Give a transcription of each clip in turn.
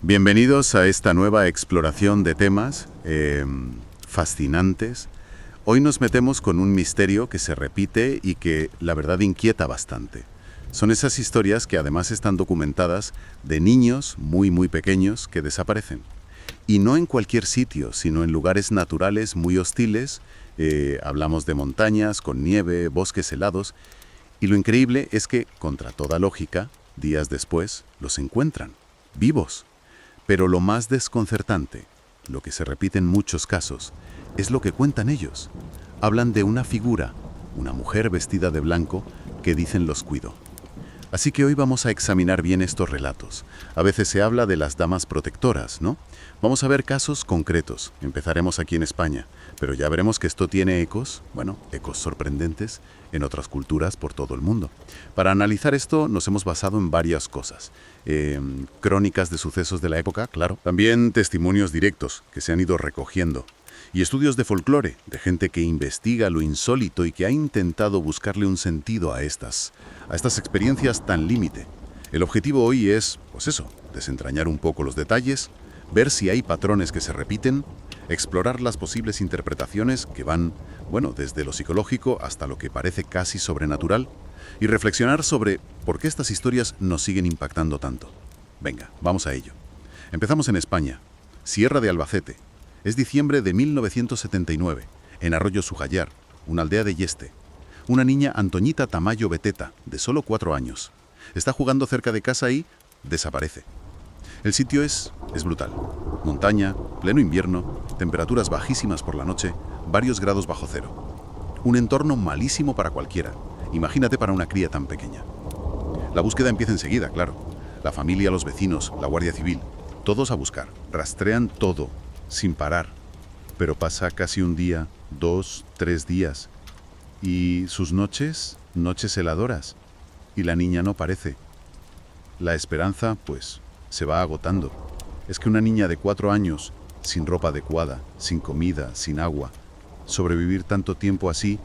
Bienvenidos a esta nueva exploración de temas fascinantes. Hoy nos metemos con un misterio que se repite y que la verdad inquieta bastante. Son esas historias que además están documentadas de niños muy pequeños que desaparecen. Y no en cualquier sitio, sino en lugares naturales muy hostiles. Hablamos de montañas con nieve, bosques helados. Y lo increíble es que, contra toda lógica, días después los encuentran, vivos. Pero lo más desconcertante, lo que se repite en muchos casos, es lo que cuentan ellos. Hablan de una figura, una mujer vestida de blanco, que dicen los cuidó. Así que hoy vamos a examinar bien estos relatos. A veces se habla de las damas protectoras, ¿no? Vamos a ver casos concretos. Empezaremos aquí en España, pero ya veremos que esto tiene ecos sorprendentes en otras culturas por todo el mundo. Para analizar esto nos hemos basado en varias cosas. Crónicas de sucesos de la época, claro. También testimonios directos que se han ido recogiendo. Y estudios de folclore, de gente que investiga lo insólito y que ha intentado buscarle un sentido a estas experiencias tan límite. El objetivo hoy es, desentrañar un poco los detalles, ver si hay patrones que se repiten, explorar las posibles interpretaciones que van, desde lo psicológico hasta lo que parece casi sobrenatural, y reflexionar sobre por qué estas historias nos siguen impactando tanto. Venga, vamos a ello. Empezamos en España, Sierra de Albacete. Es diciembre de 1979, en Arroyo Sujayar, una aldea de Yeste. Una niña, Antoñita Tamayo Beteta, de solo 4 años. Está jugando cerca de casa y desaparece. El sitio es brutal. Montaña, pleno invierno, temperaturas bajísimas por la noche, varios grados bajo cero. Un entorno malísimo para cualquiera. Imagínate para una cría tan pequeña. La búsqueda empieza enseguida, claro. La familia, los vecinos, la Guardia Civil, todos a buscar. Rastrean todo, sin parar. Pero pasa casi un día, 2, 3 días. Y sus noches heladoras. Y la niña no aparece. La esperanza, se va agotando. Es que una niña de 4 años, sin ropa adecuada, sin comida, sin agua, sobrevivir tanto tiempo así,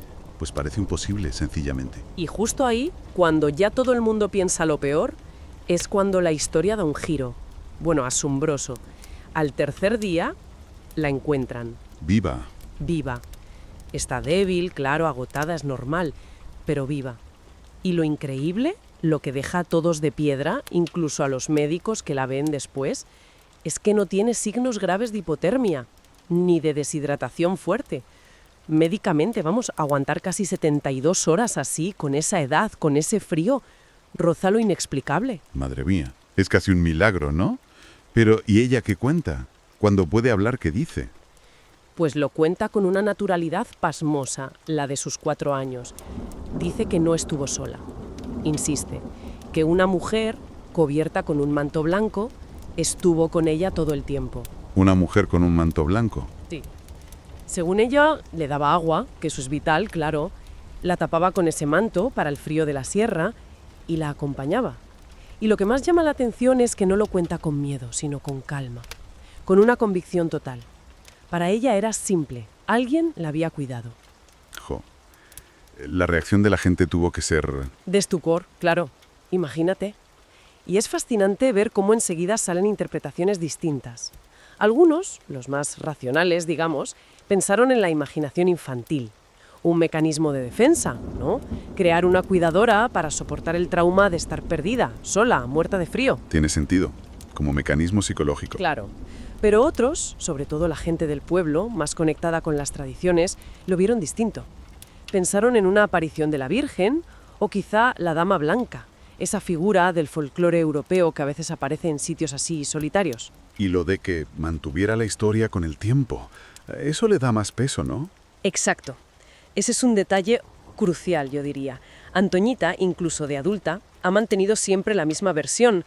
parece imposible, sencillamente. Y justo ahí, cuando ya todo el mundo piensa lo peor, es cuando la historia da un giro. Asombroso. Al tercer día, la encuentran. Viva. Viva. Está débil, claro, agotada, es normal, pero viva. Y lo increíble, lo que deja a todos de piedra, incluso a los médicos que la ven después, es que no tiene signos graves de hipotermia, ni de deshidratación fuerte. Médicamente, aguantar casi 72 horas así, con esa edad, con ese frío, roza lo inexplicable. Madre mía, es casi un milagro, ¿no? Pero, ¿y ella qué cuenta? Cuando puede hablar, ¿qué dice? Pues lo cuenta con una naturalidad pasmosa, la de sus 4 años. Dice que no estuvo sola. Insiste, que una mujer, cubierta con un manto blanco, estuvo con ella todo el tiempo. ¿Una mujer con un manto blanco? Sí. Según ella, le daba agua, que eso es vital, claro, la tapaba con ese manto para el frío de la sierra y la acompañaba. Y lo que más llama la atención es que no lo cuenta con miedo, sino con calma, con una convicción total. Para ella era simple, alguien la había cuidado. La reacción de la gente tuvo que ser... De estupor, claro, imagínate. Y es fascinante ver cómo enseguida salen interpretaciones distintas. Algunos, los más racionales, pensaron en la imaginación infantil. Un mecanismo de defensa, ¿no? Crear una cuidadora para soportar el trauma de estar perdida, sola, muerta de frío. Tiene sentido, como mecanismo psicológico. Claro. Pero otros, sobre todo la gente del pueblo, más conectada con las tradiciones, lo vieron distinto. Pensaron en una aparición de la Virgen o quizá la Dama Blanca, esa figura del folclore europeo que a veces aparece en sitios así solitarios. Y lo de que mantuviera la historia con el tiempo, eso le da más peso, ¿no? Exacto. Ese es un detalle crucial, yo diría. Antoñita, incluso de adulta, ha mantenido siempre la misma versión,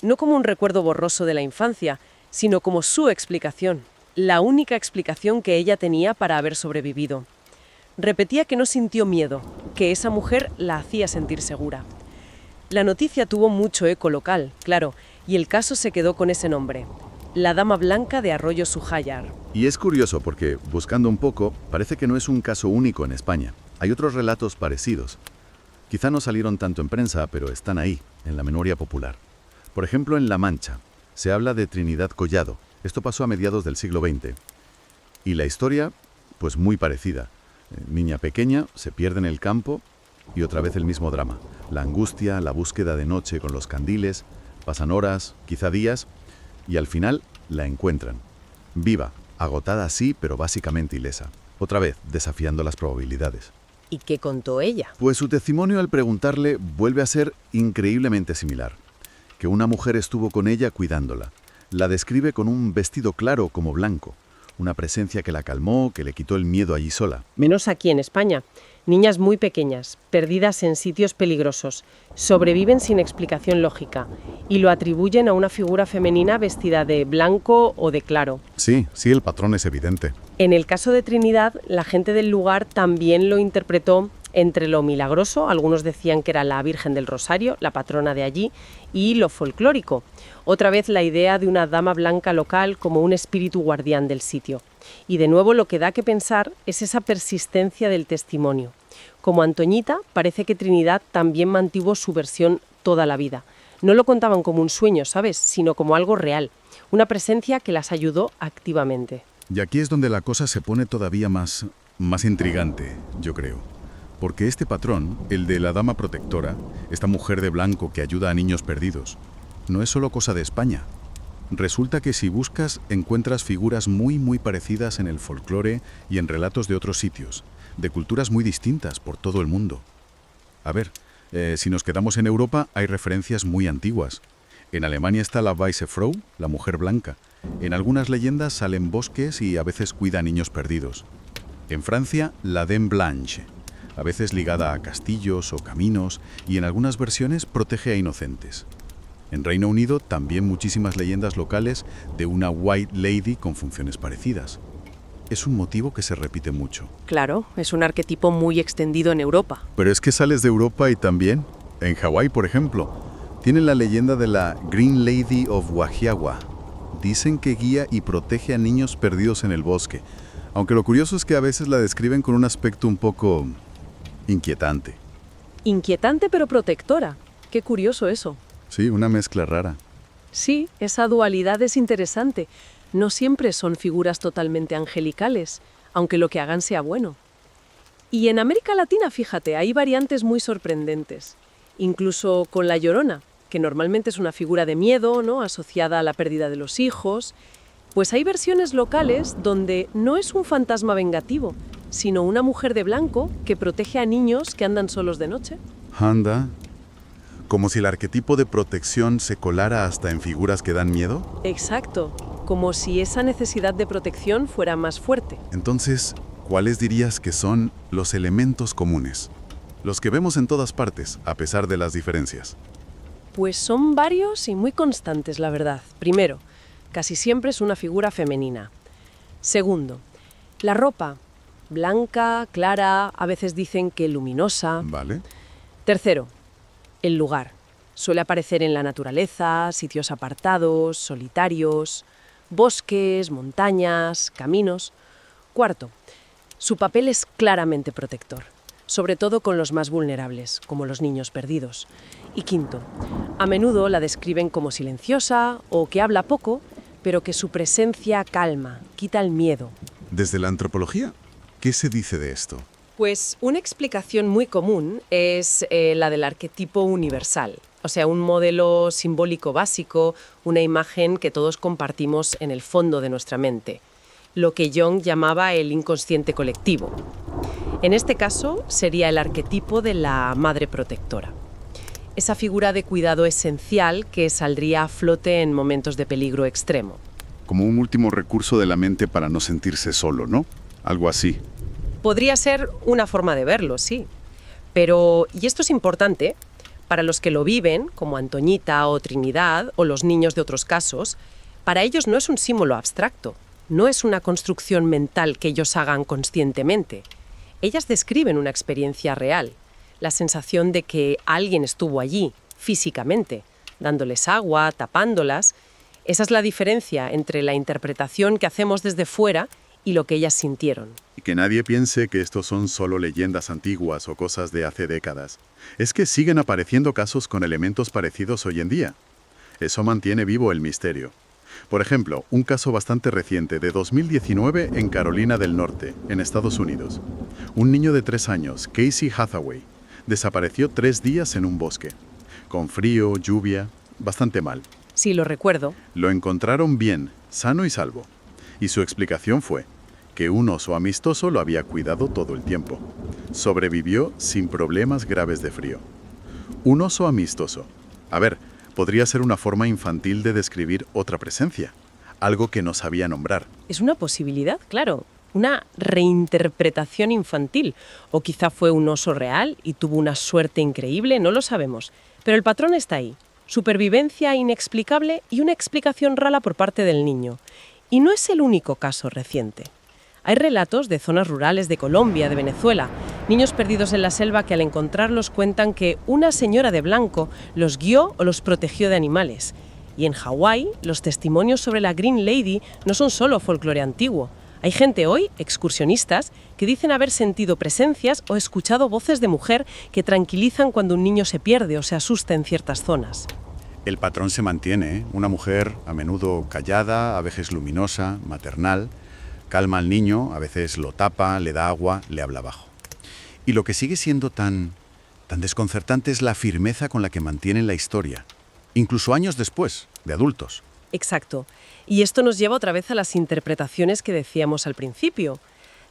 no como un recuerdo borroso de la infancia, sino como su explicación, la única explicación que ella tenía para haber sobrevivido. Repetía que no sintió miedo, que esa mujer la hacía sentir segura. La noticia tuvo mucho eco local, claro, y el caso se quedó con ese nombre, la Dama Blanca de Arroyo Sujayar. Y es curioso porque, buscando un poco, parece que no es un caso único en España. Hay otros relatos parecidos. Quizá no salieron tanto en prensa, pero están ahí, en la memoria popular. Por ejemplo, en La Mancha, Se habla de Trinidad Collado. Esto pasó a mediados del siglo XX. Y la historia, pues muy parecida. Niña pequeña, se pierde en el campo y otra vez el mismo drama. La angustia, la búsqueda de noche con los candiles, pasan horas, quizá días, y al final la encuentran. Viva, agotada sí, pero básicamente ilesa. Otra vez, desafiando las probabilidades. ¿Y qué contó ella? Pues su testimonio al preguntarle vuelve a ser increíblemente similar. Que una mujer estuvo con ella cuidándola. La describe con un vestido claro como blanco. Una presencia que la calmó, que le quitó el miedo allí sola. Menos aquí en España. Niñas muy pequeñas, perdidas en sitios peligrosos, sobreviven sin explicación lógica y lo atribuyen a una figura femenina vestida de blanco o de claro. Sí, el patrón es evidente. En el caso de Trinidad, la gente del lugar también lo interpretó entre lo milagroso, algunos decían que era la Virgen del Rosario, la patrona de allí, y lo folclórico. Otra vez la idea de una dama blanca local como un espíritu guardián del sitio. Y de nuevo lo que da que pensar es esa persistencia del testimonio. Como Antoñita, parece que Trinidad también mantuvo su versión toda la vida. No lo contaban como un sueño, ¿sabes?, sino como algo real, una presencia que las ayudó activamente. Y aquí es donde la cosa se pone todavía más intrigante, yo creo. Porque este patrón, el de la dama protectora, esta mujer de blanco que ayuda a niños perdidos, no es solo cosa de España. Resulta que si buscas encuentras figuras muy parecidas en el folclore y en relatos de otros sitios, de culturas muy distintas por todo el mundo. A ver, si nos quedamos en Europa hay referencias muy antiguas. En Alemania está la Weiße Frau, la mujer blanca. En algunas leyendas salen bosques y a veces cuida a niños perdidos. En Francia, la Dame Blanche, a veces ligada a castillos o caminos, y en algunas versiones protege a inocentes. En Reino Unido también muchísimas leyendas locales de una White Lady con funciones parecidas. Es un motivo que se repite mucho. Claro, es un arquetipo muy extendido en Europa. Pero es que sales de Europa y también, en Hawái, por ejemplo, tienen la leyenda de la Green Lady of Wahiawa. Dicen que guía y protege a niños perdidos en el bosque, aunque lo curioso es que a veces la describen con un aspecto un poco inquietante. Inquietante pero protectora. Qué curioso eso. Sí, una mezcla rara. Sí, esa dualidad es interesante. No siempre son figuras totalmente angelicales, aunque lo que hagan sea bueno. Y en América Latina, fíjate, hay variantes muy sorprendentes. Incluso con La Llorona, que normalmente es una figura de miedo, ¿no?, asociada a la pérdida de los hijos. Pues hay versiones locales donde no es un fantasma vengativo, sino una mujer de blanco que protege a niños que andan solos de noche. Anda. Como si el arquetipo de protección se colara hasta en figuras que dan miedo. Exacto, como si esa necesidad de protección fuera más fuerte. Entonces, ¿cuáles dirías que son los elementos comunes? Los que vemos en todas partes, a pesar de las diferencias. Pues son varios y muy constantes, la verdad. Primero, casi siempre es una figura femenina. Segundo, la ropa, blanca, clara, a veces dicen que luminosa. Vale. Tercero, el lugar. Suele aparecer en la naturaleza, sitios apartados, solitarios, bosques, montañas, caminos. Cuarto, su papel es claramente protector, sobre todo con los más vulnerables, como los niños perdidos. Y quinto, a menudo la describen como silenciosa o que habla poco, pero que su presencia calma, quita el miedo. Desde la antropología, ¿qué se dice de esto? Pues una explicación muy común es la del arquetipo universal, o sea, un modelo simbólico básico, una imagen que todos compartimos en el fondo de nuestra mente, lo que Jung llamaba el inconsciente colectivo. En este caso sería el arquetipo de la madre protectora, esa figura de cuidado esencial que saldría a flote en momentos de peligro extremo. Como un último recurso de la mente para no sentirse solo, ¿no? Algo así. Podría ser una forma de verlo, sí. Pero, y esto es importante, para los que lo viven, como Antoñita o Trinidad, o los niños de otros casos, para ellos no es un símbolo abstracto, no es una construcción mental que ellos hagan conscientemente. Ellas describen una experiencia real, la sensación de que alguien estuvo allí, físicamente, dándoles agua, tapándolas. Esa es la diferencia entre la interpretación que hacemos desde fuera y lo que ellas sintieron. Y que nadie piense que estos son solo leyendas antiguas o cosas de hace décadas. Es que siguen apareciendo casos con elementos parecidos hoy en día. Eso mantiene vivo el misterio. Por ejemplo, un caso bastante reciente de 2019 en Carolina del Norte, en Estados Unidos. Un niño de 3 años, Casey Hathaway, desapareció 3 días en un bosque. Con frío, lluvia, bastante mal. Sí, lo recuerdo. Lo encontraron bien, sano y salvo. Y su explicación fue que un oso amistoso lo había cuidado todo el tiempo. Sobrevivió sin problemas graves de frío. Un oso amistoso. A ver, podría ser una forma infantil de describir otra presencia, algo que no sabía nombrar. Es una posibilidad, claro. Una reinterpretación infantil. O quizá fue un oso real y tuvo una suerte increíble, no lo sabemos. Pero el patrón está ahí. Supervivencia inexplicable y una explicación rara por parte del niño. Y no es el único caso reciente. Hay relatos de zonas rurales de Colombia, de Venezuela, niños perdidos en la selva que al encontrarlos cuentan que una señora de blanco los guió o los protegió de animales. Y en Hawái, los testimonios sobre la Green Lady no son solo folclore antiguo. Hay gente hoy, excursionistas, que dicen haber sentido presencias o escuchado voces de mujer que tranquilizan cuando un niño se pierde o se asusta en ciertas zonas. El patrón se mantiene, ¿eh? Una mujer a menudo callada, a veces luminosa, maternal. Calma al niño, a veces lo tapa, le da agua, le habla bajo. Y lo que sigue siendo tan desconcertante es la firmeza con la que mantienen la historia, incluso años después, de adultos. Exacto. Y esto nos lleva otra vez a las interpretaciones que decíamos al principio.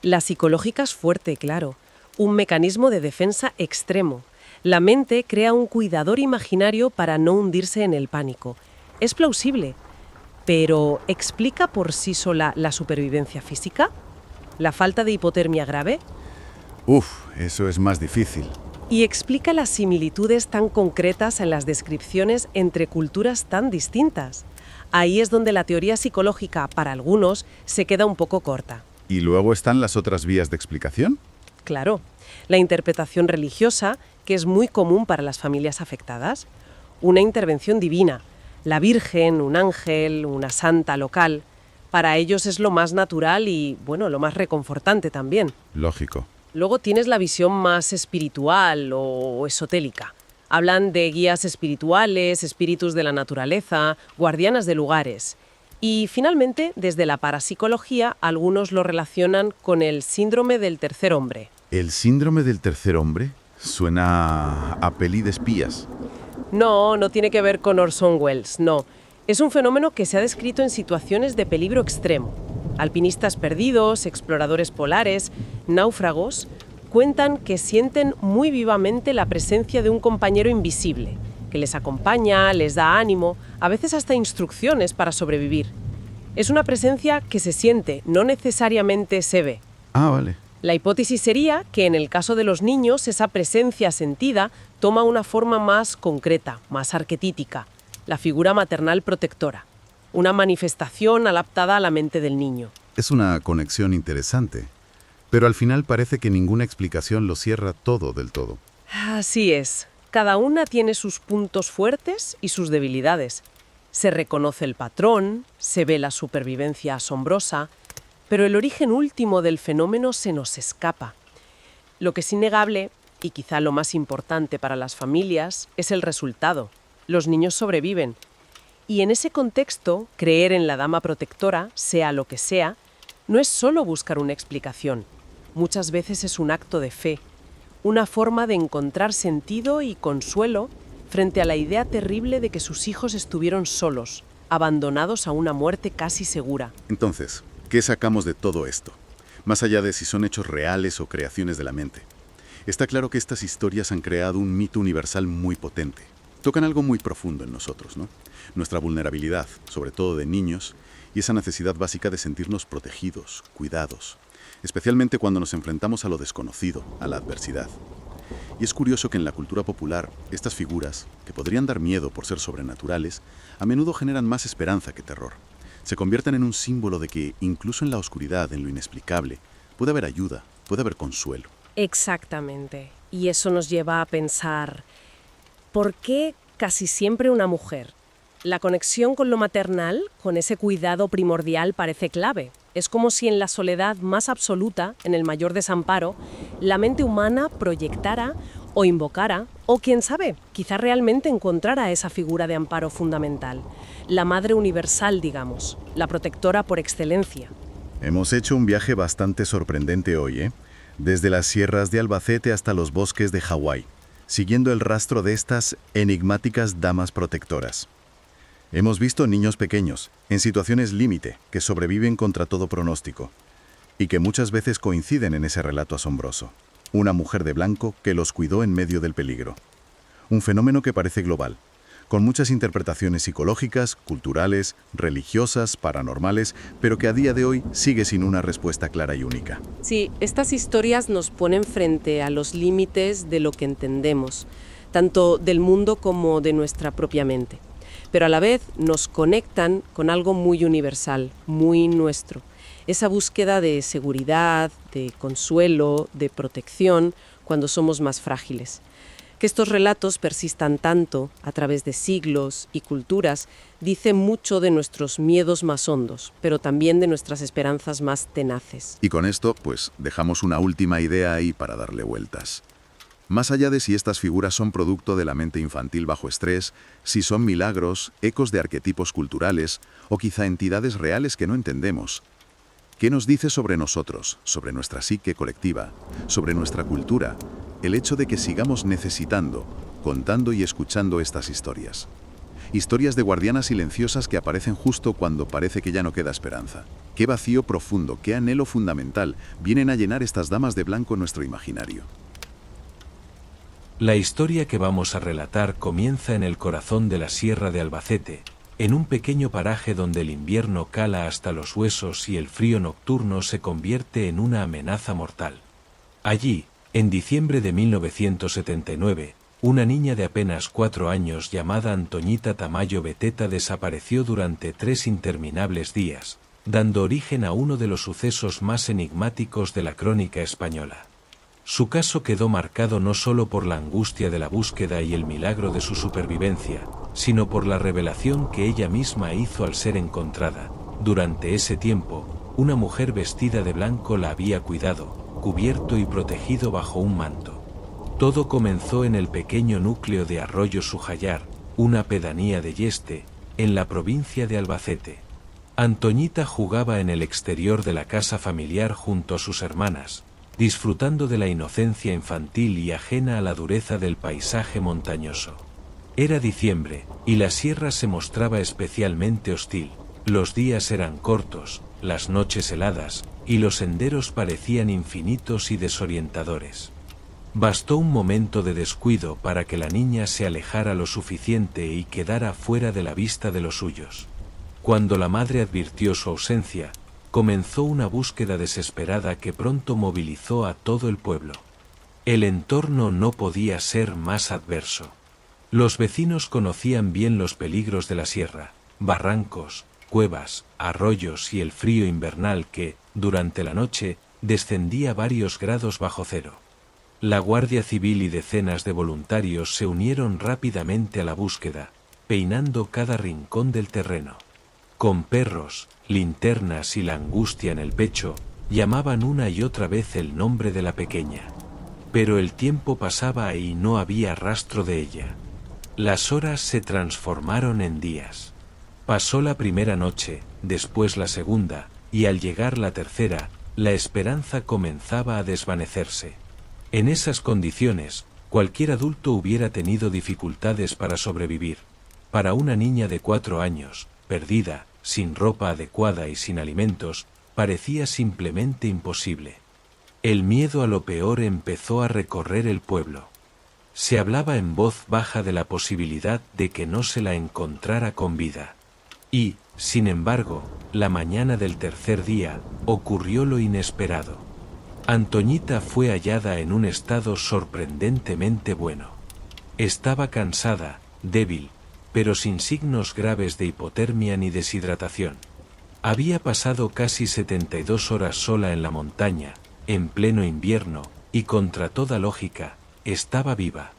La psicológica es fuerte, claro. Un mecanismo de defensa extremo. La mente crea un cuidador imaginario para no hundirse en el pánico. Es plausible. Pero, ¿explica por sí sola la supervivencia física? ¿La falta de hipotermia grave? Eso es más difícil. Y explica las similitudes tan concretas en las descripciones entre culturas tan distintas. Ahí es donde la teoría psicológica, para algunos, se queda un poco corta. ¿Y luego están las otras vías de explicación? Claro, la interpretación religiosa, que es muy común para las familias afectadas. Una intervención divina. La Virgen, un ángel, una santa local. Para ellos es lo más natural y, bueno, lo más reconfortante también. Lógico. Luego tienes la visión más espiritual o esotérica. Hablan de guías espirituales, espíritus de la naturaleza, guardianas de lugares. Y finalmente, desde la parapsicología, algunos lo relacionan con el síndrome del tercer hombre. ¿El síndrome del tercer hombre? Suena a peli de espías. No, no tiene que ver con Orson Welles, no. Es un fenómeno que se ha descrito en situaciones de peligro extremo. Alpinistas perdidos, exploradores polares, náufragos, cuentan que sienten muy vivamente la presencia de un compañero invisible, que les acompaña, les da ánimo, a veces hasta instrucciones para sobrevivir. Es una presencia que se siente, no necesariamente se ve. Ah, vale. La hipótesis sería que en el caso de los niños esa presencia sentida toma una forma más concreta, más arquetípica, la figura maternal protectora, una manifestación adaptada a la mente del niño. Es una conexión interesante, pero al final parece que ninguna explicación lo cierra todo del todo. Así es, cada una tiene sus puntos fuertes y sus debilidades. Se reconoce el patrón, se ve la supervivencia asombrosa, pero el origen último del fenómeno se nos escapa. Lo que es innegable, y quizá lo más importante para las familias, es el resultado. Los niños sobreviven. Y en ese contexto, creer en la dama protectora, sea lo que sea, no es solo buscar una explicación. Muchas veces es un acto de fe, una forma de encontrar sentido y consuelo frente a la idea terrible de que sus hijos estuvieron solos, abandonados a una muerte casi segura. Entonces, ¿qué sacamos de todo esto? Más allá de si son hechos reales o creaciones de la mente. Está claro que estas historias han creado un mito universal muy potente. Tocan algo muy profundo en nosotros, ¿no? Nuestra vulnerabilidad, sobre todo de niños, y esa necesidad básica de sentirnos protegidos, cuidados, especialmente cuando nos enfrentamos a lo desconocido, a la adversidad. Y es curioso que en la cultura popular, estas figuras, que podrían dar miedo por ser sobrenaturales, a menudo generan más esperanza que terror. Se convierten en un símbolo de que, incluso en la oscuridad, en lo inexplicable, puede haber ayuda, puede haber consuelo. Exactamente. Y eso nos lleva a pensar, ¿por qué casi siempre una mujer? La conexión con lo maternal, con ese cuidado primordial, parece clave. Es como si en la soledad más absoluta, en el mayor desamparo, la mente humana proyectara o invocara, o quién sabe, quizá realmente encontrara esa figura de amparo fundamental, la madre universal, digamos, la protectora por excelencia. Hemos hecho un viaje bastante sorprendente hoy, ¿eh? Desde las sierras de Albacete hasta los bosques de Hawái, siguiendo el rastro de estas enigmáticas damas protectoras. Hemos visto niños pequeños, en situaciones límite, que sobreviven contra todo pronóstico, y que muchas veces coinciden en ese relato asombroso. Una mujer de blanco que los cuidó en medio del peligro. Un fenómeno que parece global, con muchas interpretaciones psicológicas, culturales, religiosas, paranormales, pero que a día de hoy sigue sin una respuesta clara y única. Sí, estas historias nos ponen frente a los límites de lo que entendemos, tanto del mundo como de nuestra propia mente. Pero a la vez nos conectan con algo muy universal, muy nuestro. Esa búsqueda de seguridad, de consuelo, de protección cuando somos más frágiles. Que estos relatos persistan tanto a través de siglos y culturas dice mucho de nuestros miedos más hondos, pero también de nuestras esperanzas más tenaces. Y con esto, pues, dejamos una última idea ahí para darle vueltas. Más allá de si estas figuras son producto de la mente infantil bajo estrés, si son milagros, ecos de arquetipos culturales o quizá entidades reales que no entendemos, ¿qué nos dice sobre nosotros, sobre nuestra psique colectiva, sobre nuestra cultura, el hecho de que sigamos necesitando, contando y escuchando estas historias? Historias de guardianas silenciosas que aparecen justo cuando parece que ya no queda esperanza. Qué vacío profundo, qué anhelo fundamental vienen a llenar estas damas de blanco en nuestro imaginario. La historia que vamos a relatar comienza en el corazón de la Sierra de Albacete, en un pequeño paraje donde el invierno cala hasta los huesos y el frío nocturno se convierte en una amenaza mortal. Allí, en diciembre de 1979, una niña de apenas 4 años llamada Antoñita Tamayo Beteta desapareció durante 3 interminables días, dando origen a uno de los sucesos más enigmáticos de la crónica española. Su caso quedó marcado no solo por la angustia de la búsqueda y el milagro de su supervivencia, sino por la revelación que ella misma hizo al ser encontrada. Durante ese tiempo, una mujer vestida de blanco la había cuidado, cubierto y protegido bajo un manto. Todo comenzó en el pequeño núcleo de Arroyo Sujayar, una pedanía de Yeste, en la provincia de Albacete. Antoñita jugaba en el exterior de la casa familiar junto a sus hermanas, disfrutando de la inocencia infantil y ajena a la dureza del paisaje montañoso. Era diciembre, y la sierra se mostraba especialmente hostil. Los días eran cortos, las noches heladas, y los senderos parecían infinitos y desorientadores. Bastó un momento de descuido para que la niña se alejara lo suficiente y quedara fuera de la vista de los suyos. Cuando la madre advirtió su ausencia, comenzó una búsqueda desesperada que pronto movilizó a todo el pueblo. El entorno no podía ser más adverso. Los vecinos conocían bien los peligros de la sierra, barrancos, cuevas, arroyos y el frío invernal que, durante la noche, descendía varios grados bajo cero. La Guardia Civil y decenas de voluntarios se unieron rápidamente a la búsqueda, peinando cada rincón del terreno. Con perros, linternas y la angustia en el pecho, llamaban una y otra vez el nombre de la pequeña. Pero el tiempo pasaba y no había rastro de ella. Las horas se transformaron en días. Pasó la primera noche, después la segunda, y al llegar la tercera, la esperanza comenzaba a desvanecerse. En esas condiciones, cualquier adulto hubiera tenido dificultades para sobrevivir. Para una niña de 4 años, perdida, sin ropa adecuada y sin alimentos, parecía simplemente imposible. El miedo a lo peor empezó a recorrer el pueblo. Se hablaba en voz baja de la posibilidad de que no se la encontrara con vida. Y, sin embargo, la mañana del tercer día, ocurrió lo inesperado. Antoñita fue hallada en un estado sorprendentemente bueno. Estaba cansada, débil, pero sin signos graves de hipotermia ni deshidratación. Había pasado casi 72 horas sola en la montaña, en pleno invierno, y contra toda lógica, estaba viva.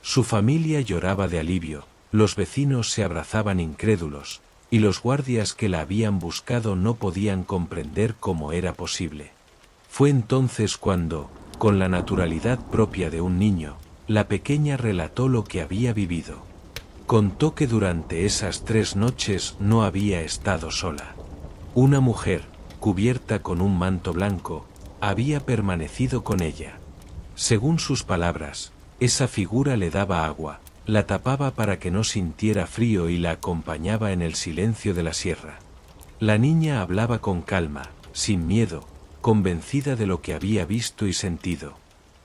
Su familia lloraba de alivio, los vecinos se abrazaban incrédulos, y los guardias que la habían buscado no podían comprender cómo era posible. Fue entonces cuando, con la naturalidad propia de un niño, la pequeña relató lo que había vivido. Contó que durante esas 3 noches no había estado sola. Una mujer, cubierta con un manto blanco, había permanecido con ella. Según sus palabras, esa figura le daba agua, la tapaba para que no sintiera frío y la acompañaba en el silencio de la sierra. La niña hablaba con calma, sin miedo, convencida de lo que había visto y sentido.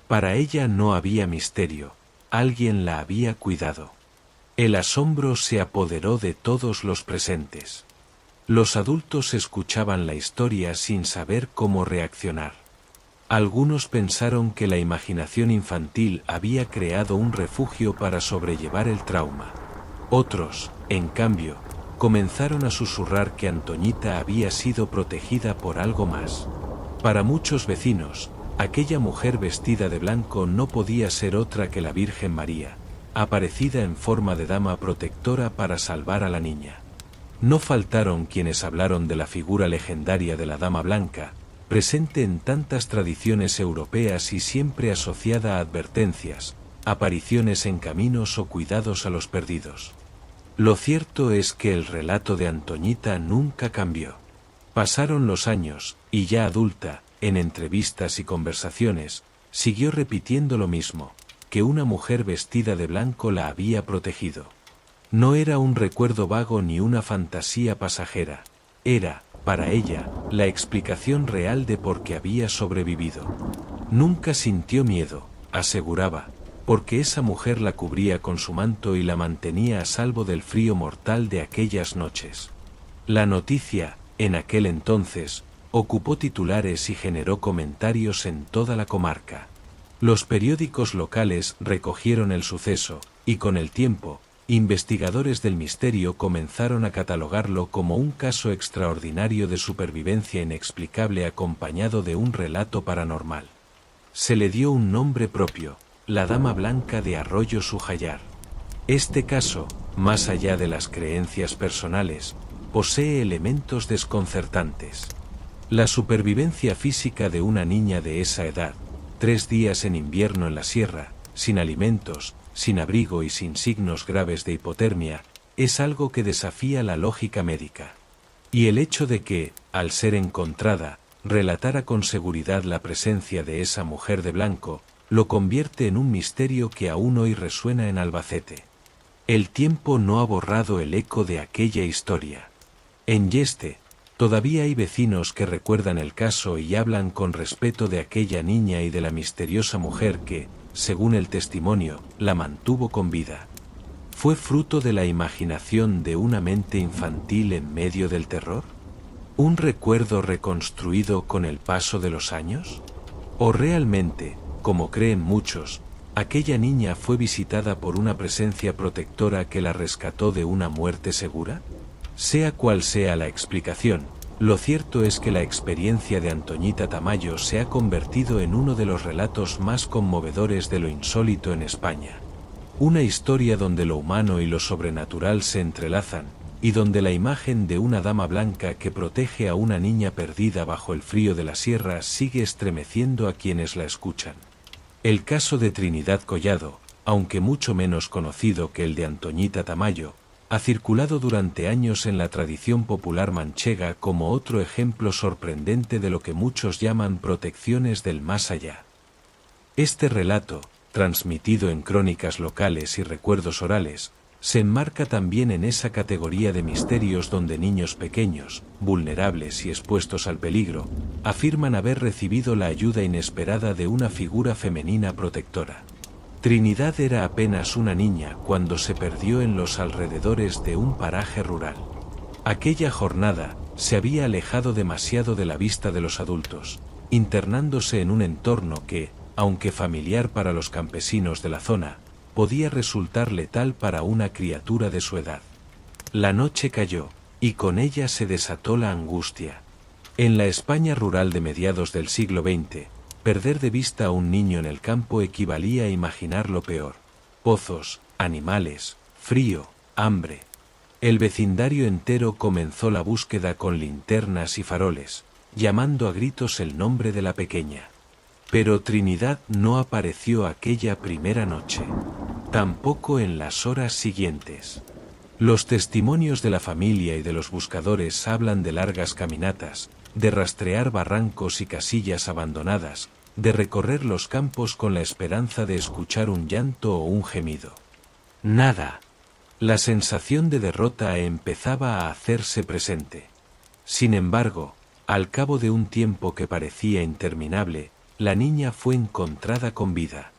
Para ella no había misterio, alguien la había cuidado. El asombro se apoderó de todos los presentes. Los adultos escuchaban la historia sin saber cómo reaccionar. Algunos pensaron que la imaginación infantil había creado un refugio para sobrellevar el trauma. Otros, en cambio, comenzaron a susurrar que Antoñita había sido protegida por algo más. Para muchos vecinos, aquella mujer vestida de blanco no podía ser otra que la Virgen María, aparecida en forma de dama protectora para salvar a la niña. No faltaron quienes hablaron de la figura legendaria de la Dama Blanca, presente en tantas tradiciones europeas y siempre asociada a advertencias, apariciones en caminos o cuidados a los perdidos. Lo cierto es que el relato de Antoñita nunca cambió. Pasaron los años, y ya adulta, en entrevistas y conversaciones, siguió repitiendo lo mismo, que una mujer vestida de blanco la había protegido. No era un recuerdo vago ni una fantasía pasajera, era, para ella, la explicación real de por qué había sobrevivido. Nunca sintió miedo, aseguraba, porque esa mujer la cubría con su manto y la mantenía a salvo del frío mortal de aquellas noches. La noticia, en aquel entonces, ocupó titulares y generó comentarios en toda la comarca. Los periódicos locales recogieron el suceso, y con el tiempo, investigadores del misterio comenzaron a catalogarlo como un caso extraordinario de supervivencia inexplicable acompañado de un relato paranormal. Se le dio un nombre propio, la Dama Blanca de Arroyo Sujayar. Este caso, más allá de las creencias personales, posee elementos desconcertantes. La supervivencia física de una niña de esa edad, 3 días en invierno en la sierra, sin alimentos, sin abrigo y sin signos graves de hipotermia, es algo que desafía la lógica médica. Y el hecho de que, al ser encontrada, relatara con seguridad la presencia de esa mujer de blanco, lo convierte en un misterio que aún hoy resuena en Albacete. El tiempo no ha borrado el eco de aquella historia. En Yeste, todavía hay vecinos que recuerdan el caso y hablan con respeto de aquella niña y de la misteriosa mujer que, según el testimonio, la mantuvo con vida. ¿Fue fruto de la imaginación de una mente infantil en medio del terror? ¿Un recuerdo reconstruido con el paso de los años? ¿O realmente, como creen muchos, aquella niña fue visitada por una presencia protectora que la rescató de una muerte segura? Sea cual sea la explicación, lo cierto es que la experiencia de Antoñita Tamayo se ha convertido en uno de los relatos más conmovedores de lo insólito en España. Una historia donde lo humano y lo sobrenatural se entrelazan, y donde la imagen de una dama blanca que protege a una niña perdida bajo el frío de la sierra sigue estremeciendo a quienes la escuchan. El caso de Trinidad Collado, aunque mucho menos conocido que el de Antoñita Tamayo, ha circulado durante años en la tradición popular manchega como otro ejemplo sorprendente de lo que muchos llaman protecciones del más allá. Este relato, transmitido en crónicas locales y recuerdos orales, se enmarca también en esa categoría de misterios donde niños pequeños, vulnerables y expuestos al peligro, afirman haber recibido la ayuda inesperada de una figura femenina protectora. Trinidad era apenas una niña cuando se perdió en los alrededores de un paraje rural. Aquella jornada se había alejado demasiado de la vista de los adultos, internándose en un entorno que, aunque familiar para los campesinos de la zona, podía resultar letal para una criatura de su edad. La noche cayó, y con ella se desató la angustia. En la España rural de mediados del siglo XX, perder de vista a un niño en el campo equivalía a imaginar lo peor: pozos, animales, frío, hambre. El vecindario entero comenzó la búsqueda con linternas y faroles, llamando a gritos el nombre de la pequeña. Pero Trinidad no apareció aquella primera noche. Tampoco en las horas siguientes. Los testimonios de la familia y de los buscadores hablan de largas caminatas, de rastrear barrancos y casillas abandonadas, de recorrer los campos con la esperanza de escuchar un llanto o un gemido. Nada. La sensación de derrota empezaba a hacerse presente. Sin embargo, al cabo de un tiempo que parecía interminable, la niña fue encontrada con vida.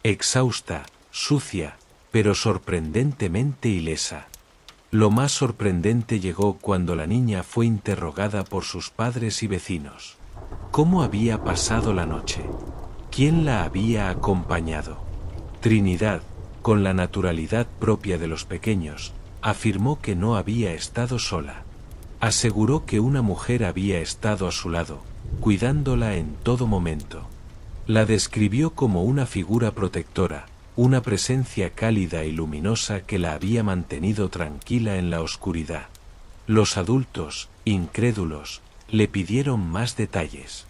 Exhausta, sucia, pero sorprendentemente ilesa. Lo más sorprendente llegó cuando la niña fue interrogada por sus padres y vecinos. ¿Cómo había pasado la noche? ¿Quién la había acompañado? Trinidad, con la naturalidad propia de los pequeños, afirmó que no había estado sola. Aseguró que una mujer había estado a su lado, cuidándola en todo momento. La describió como una figura protectora, una presencia cálida y luminosa que la había mantenido tranquila en la oscuridad. Los adultos, incrédulos, le pidieron más detalles.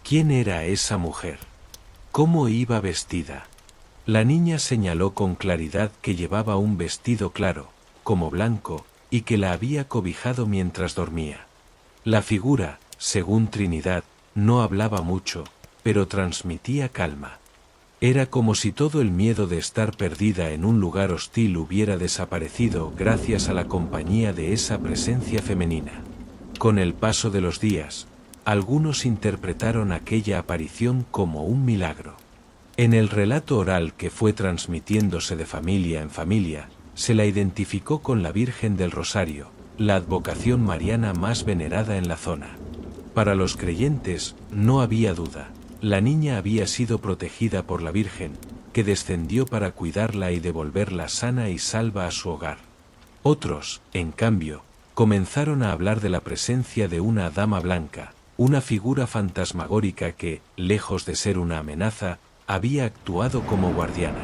¿Quién era esa mujer? ¿Cómo iba vestida? La niña señaló con claridad que llevaba un vestido claro, como blanco, y que la había cobijado mientras dormía. La figura, según Trinidad, no hablaba mucho, pero transmitía calma. Era como si todo el miedo de estar perdida en un lugar hostil hubiera desaparecido gracias a la compañía de esa presencia femenina. Con el paso de los días, algunos interpretaron aquella aparición como un milagro. En el relato oral que fue transmitiéndose de familia en familia, se la identificó con la Virgen del Rosario, la advocación mariana más venerada en la zona. Para los creyentes, no había duda. La niña había sido protegida por la Virgen, que descendió para cuidarla y devolverla sana y salva a su hogar. Otros, en cambio, comenzaron a hablar de la presencia de una dama blanca, una figura fantasmagórica que, lejos de ser una amenaza, había actuado como guardiana.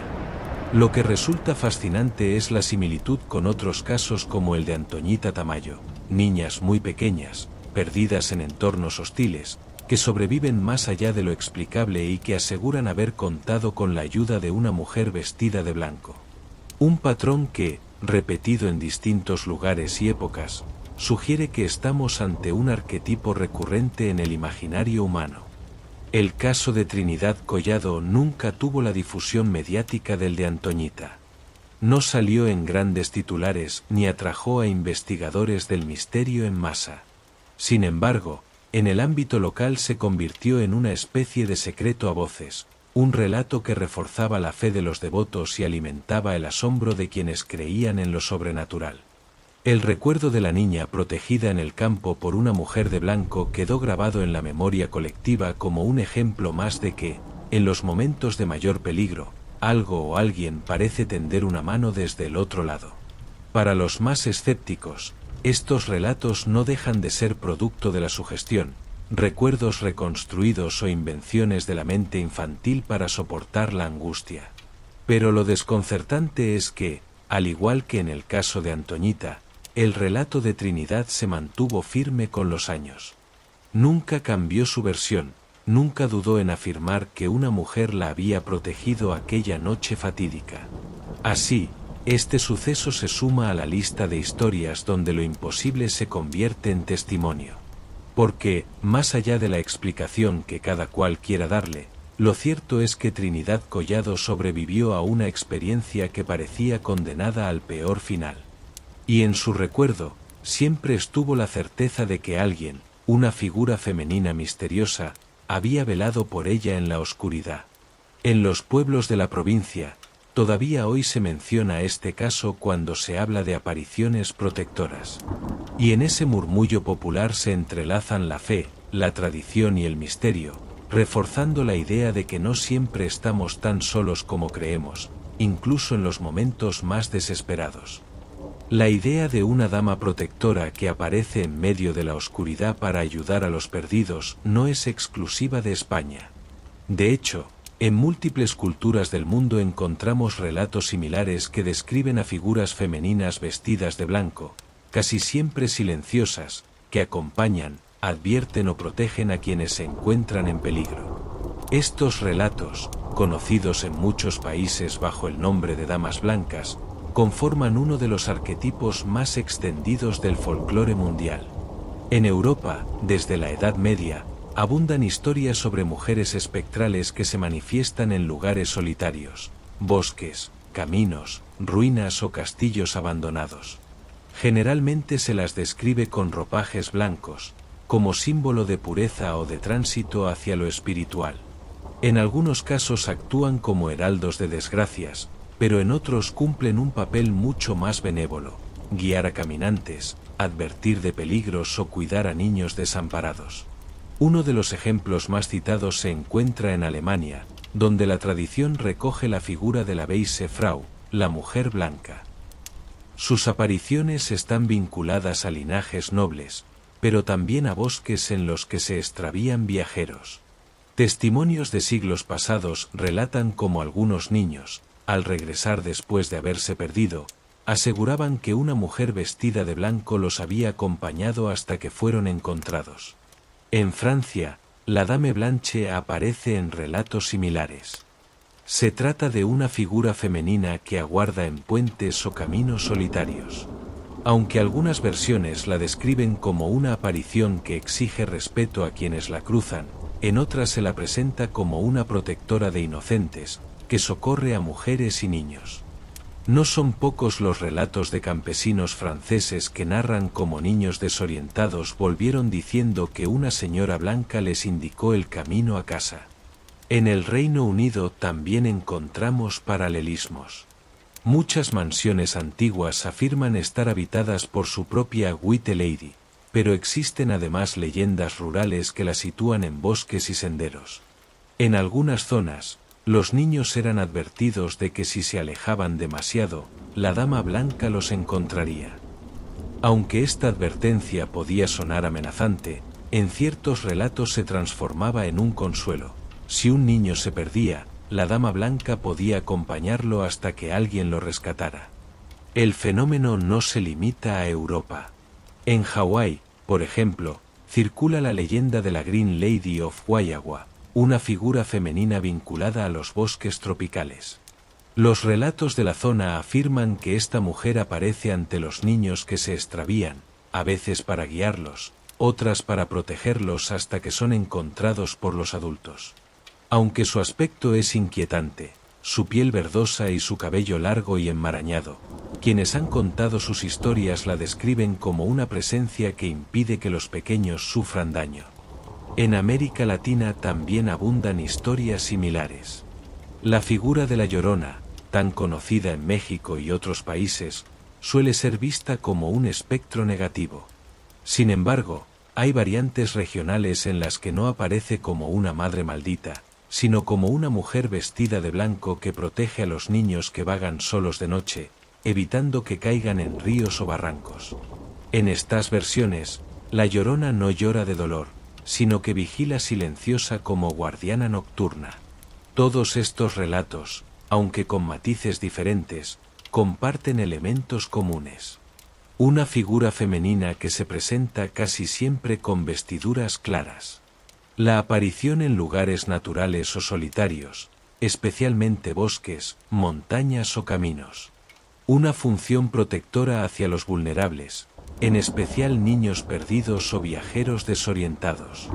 Lo que resulta fascinante es la similitud con otros casos como el de Antoñita Tamayo, niñas muy pequeñas, perdidas en entornos hostiles, que sobreviven más allá de lo explicable y que aseguran haber contado con la ayuda de una mujer vestida de blanco. Un patrón que, repetido en distintos lugares y épocas, sugiere que estamos ante un arquetipo recurrente en el imaginario humano. El caso de Trinidad Collado nunca tuvo la difusión mediática del de Antoñita. No salió en grandes titulares ni atrajo a investigadores del misterio en masa. Sin embargo, en el ámbito local se convirtió en una especie de secreto a voces, un relato que reforzaba la fe de los devotos y alimentaba el asombro de quienes creían en lo sobrenatural. El recuerdo de la niña protegida en el campo por una mujer de blanco quedó grabado en la memoria colectiva como un ejemplo más de que, en los momentos de mayor peligro, algo o alguien parece tender una mano desde el otro lado. Para los más escépticos, estos relatos no dejan de ser producto de la sugestión, recuerdos reconstruidos o invenciones de la mente infantil para soportar la angustia. Pero lo desconcertante es que, al igual que en el caso de Antoñita, el relato de Trinidad se mantuvo firme con los años. Nunca cambió su versión, nunca dudó en afirmar que una mujer la había protegido aquella noche fatídica. Así, este suceso se suma a la lista de historias donde lo imposible se convierte en testimonio. Porque, más allá de la explicación que cada cual quiera darle, lo cierto es que Trinidad Collado sobrevivió a una experiencia que parecía condenada al peor final. Y en su recuerdo, siempre estuvo la certeza de que alguien, una figura femenina misteriosa, había velado por ella en la oscuridad. En los pueblos de la provincia, todavía hoy se menciona este caso cuando se habla de apariciones protectoras. Y en ese murmullo popular se entrelazan la fe, la tradición y el misterio, reforzando la idea de que no siempre estamos tan solos como creemos, incluso en los momentos más desesperados. La idea de una dama protectora que aparece en medio de la oscuridad para ayudar a los perdidos no es exclusiva de España. De hecho, en múltiples culturas del mundo encontramos relatos similares que describen a figuras femeninas vestidas de blanco, casi siempre silenciosas, que acompañan, advierten o protegen a quienes se encuentran en peligro. Estos relatos, conocidos en muchos países bajo el nombre de damas blancas, conforman uno de los arquetipos más extendidos del folclore mundial. En Europa, desde la Edad Media, abundan historias sobre mujeres espectrales que se manifiestan en lugares solitarios, bosques, caminos, ruinas o castillos abandonados. Generalmente se las describe con ropajes blancos, como símbolo de pureza o de tránsito hacia lo espiritual. En algunos casos actúan como heraldos de desgracias, pero en otros cumplen un papel mucho más benévolo: guiar a caminantes, advertir de peligros o cuidar a niños desamparados. Uno de los ejemplos más citados se encuentra en Alemania, donde la tradición recoge la figura de la Weiße Frau, la mujer blanca. Sus apariciones están vinculadas a linajes nobles, pero también a bosques en los que se extravían viajeros. Testimonios de siglos pasados relatan cómo algunos niños, al regresar después de haberse perdido, aseguraban que una mujer vestida de blanco los había acompañado hasta que fueron encontrados. En Francia, la Dame Blanche aparece en relatos similares. Se trata de una figura femenina que aguarda en puentes o caminos solitarios. Aunque algunas versiones la describen como una aparición que exige respeto a quienes la cruzan, en otras se la presenta como una protectora de inocentes, que socorre a mujeres y niños. No son pocos los relatos de campesinos franceses que narran cómo niños desorientados volvieron diciendo que una señora blanca les indicó el camino a casa. En el Reino Unido también encontramos paralelismos. Muchas mansiones antiguas afirman estar habitadas por su propia White Lady, pero existen además leyendas rurales que la sitúan en bosques y senderos. En algunas zonas, los niños eran advertidos de que si se alejaban demasiado, la Dama Blanca los encontraría. Aunque esta advertencia podía sonar amenazante, en ciertos relatos se transformaba en un consuelo. Si un niño se perdía, la Dama Blanca podía acompañarlo hasta que alguien lo rescatara. El fenómeno no se limita a Europa. En Hawái, por ejemplo, circula la leyenda de la Green Lady of Waiawa, una figura femenina vinculada a los bosques tropicales. Los relatos de la zona afirman que esta mujer aparece ante los niños que se extravían, a veces para guiarlos, otras para protegerlos hasta que son encontrados por los adultos. Aunque su aspecto es inquietante, su piel verdosa y su cabello largo y enmarañado, quienes han contado sus historias la describen como una presencia que impide que los pequeños sufran daño. En América Latina también abundan historias similares. La figura de la Llorona, tan conocida en México y otros países, suele ser vista como un espectro negativo. Sin embargo, hay variantes regionales en las que no aparece como una madre maldita, sino como una mujer vestida de blanco que protege a los niños que vagan solos de noche, evitando que caigan en ríos o barrancos. En estas versiones, la Llorona no llora de dolor, sino que vigila silenciosa como guardiana nocturna. Todos estos relatos, aunque con matices diferentes, comparten elementos comunes. Una figura femenina que se presenta casi siempre con vestiduras claras. La aparición en lugares naturales o solitarios, especialmente bosques, montañas o caminos. Una función protectora hacia los vulnerables, en especial niños perdidos o viajeros desorientados.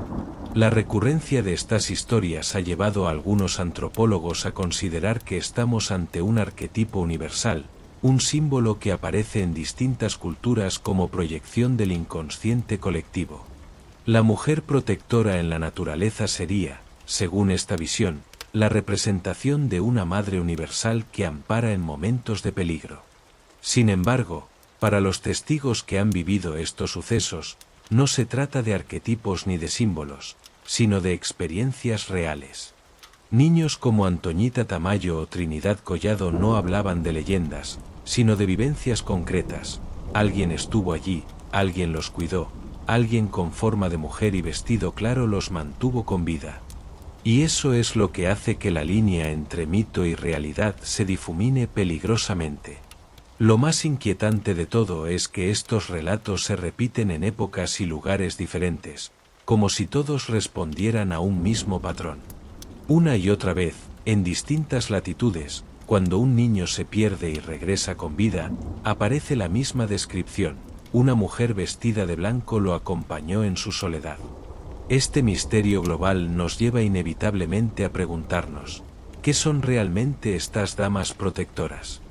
La recurrencia de estas historias ha llevado a algunos antropólogos a considerar que estamos ante un arquetipo universal, un símbolo que aparece en distintas culturas como proyección del inconsciente colectivo. La mujer protectora en la naturaleza sería, según esta visión, la representación de una madre universal que ampara en momentos de peligro. Sin embargo, para los testigos que han vivido estos sucesos, no se trata de arquetipos ni de símbolos, sino de experiencias reales. Niños como Antoñita Tamayo o Trinidad Collado no hablaban de leyendas, sino de vivencias concretas. Alguien estuvo allí, alguien los cuidó, alguien con forma de mujer y vestido claro los mantuvo con vida. Y eso es lo que hace que la línea entre mito y realidad se difumine peligrosamente. Lo más inquietante de todo es que estos relatos se repiten en épocas y lugares diferentes, como si todos respondieran a un mismo patrón. Una y otra vez, en distintas latitudes, cuando un niño se pierde y regresa con vida, aparece la misma descripción: una mujer vestida de blanco lo acompañó en su soledad. Este misterio global nos lleva inevitablemente a preguntarnos: ¿qué son realmente estas damas protectoras?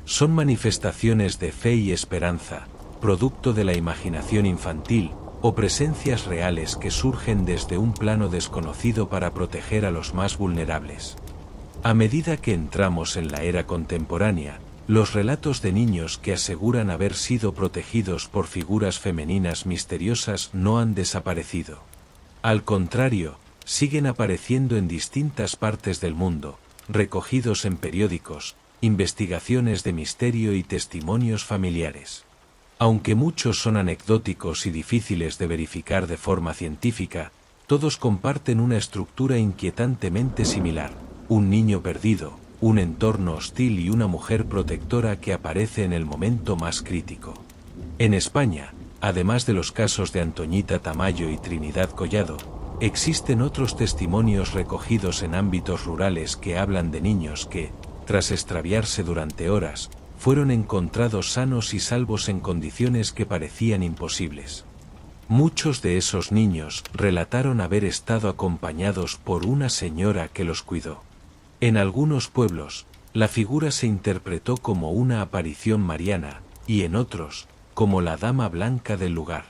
¿Son manifestaciones de fe y esperanza, producto de la imaginación infantil, o presencias reales que surgen desde un plano desconocido para proteger a los más vulnerables? A medida que entramos en la era contemporánea, los relatos de niños que aseguran haber sido protegidos por figuras femeninas misteriosas no han desaparecido. Al contrario, siguen apareciendo en distintas partes del mundo, recogidos en periódicos, investigaciones de misterio y testimonios familiares. Aunque muchos son anecdóticos y difíciles de verificar de forma científica, todos comparten una estructura inquietantemente similar: un niño perdido, un entorno hostil y una mujer protectora que aparece en el momento más crítico. En España, además de los casos de Antoñita Tamayo y Trinidad Collado, existen otros testimonios recogidos en ámbitos rurales que hablan de niños que, tras extraviarse durante horas, fueron encontrados sanos y salvos en condiciones que parecían imposibles. Muchos de esos niños relataron haber estado acompañados por una señora que los cuidó. En algunos pueblos, la figura se interpretó como una aparición mariana, y en otros, como la dama blanca del lugar.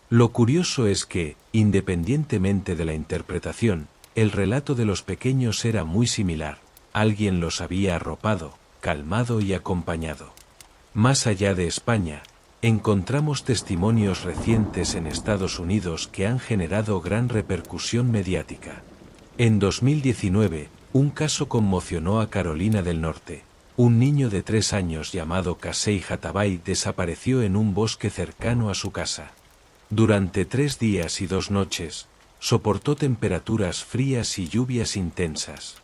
Lo curioso es que, independientemente de la interpretación, el relato de los pequeños era muy similar: alguien los había arropado, calmado y acompañado. Más allá de España, encontramos testimonios recientes en Estados Unidos que han generado gran repercusión mediática. En 2019, un caso conmocionó a Carolina del Norte. Un niño de 3 años llamado Casey Hatabay desapareció en un bosque cercano a su casa. Durante 3 días y 2 noches, soportó temperaturas frías y lluvias intensas.